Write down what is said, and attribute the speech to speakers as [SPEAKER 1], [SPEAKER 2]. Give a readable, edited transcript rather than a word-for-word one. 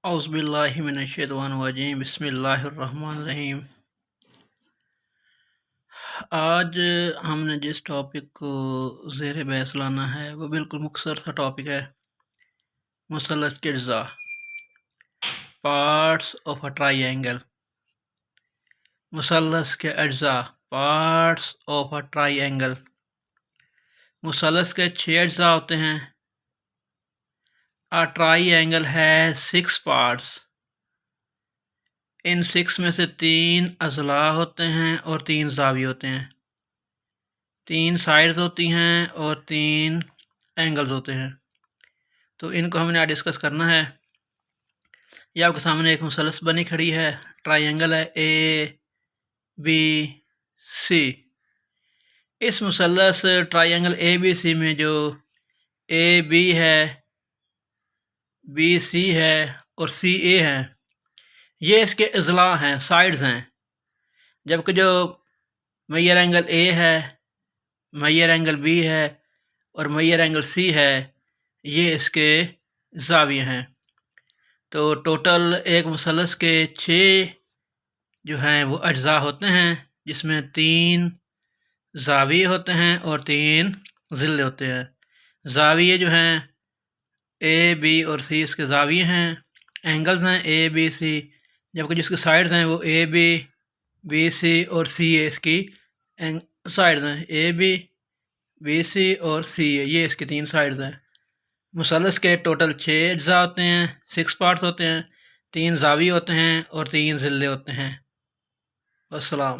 [SPEAKER 1] اعوذ باللہ من الشیطان الرجیم بسم اللہ الرحمن الرحیم۔ آج ہم نے جس ٹاپک کو زیر بحث لانا ہے وہ بالکل مختصر سا ٹاپک ہے، مثلث کے اجزاء، پارٹس آف اے ٹرائی اینگل۔ مثلث کے اجزاء، پارٹس آف اے ٹرائی اینگل۔ مثلث کے 6 اجزاء ہوتے ہیں۔ A triangle has 6 parts۔ ان 6 میں سے 3 اضلاع ہوتے ہیں اور 3 زاویے ہوتے ہیں، 3 سائڈز ہوتی ہیں اور 3 اینگلز ہوتے ہیں۔ تو ان کو ہم نے آج ڈسکس کرنا ہے۔ یہ آپ کے سامنے ایک مثلث بنی کھڑی ہے، ٹرائی اینگل ہے اے بی سی۔ اس مثلث ٹرائی اینگل اے بی سی میں جو اے بی ہے، بی سی ہے اور سی اے ہے، یہ اس کے اضلاع ہیں، سائڈز ہیں، جبکہ جو میجر اینگل اے ہے، میجر اینگل بی ہے اور میجر اینگل سی ہے، یہ اس کے زاویے ہیں۔ تو ٹوٹل ایک مثلث کے 6 جو ہیں وہ اجزاء ہوتے ہیں، جس میں 3 زاویے ہوتے ہیں اور 3 ضلع ہوتے ہیں۔ زاویے جو ہیں اے بی اور سی اس کے زاویے ہیں، اینگلز ہیں اے بی سی، جبکہ جس کے سائڈز ہیں وہ اے بی، بی سی اور سی اے اس کی سائڈز ہیں، اے بی، بی سی اور سی اے، یہ اس کی 3 سائڈز ہیں۔ مثلث کے ٹوٹل 6 اجزاء ہوتے ہیں، 6 پارٹس ہوتے ہیں، 3 زاویے ہوتے ہیں اور 3 ضلع ہوتے ہیں۔ والسلام۔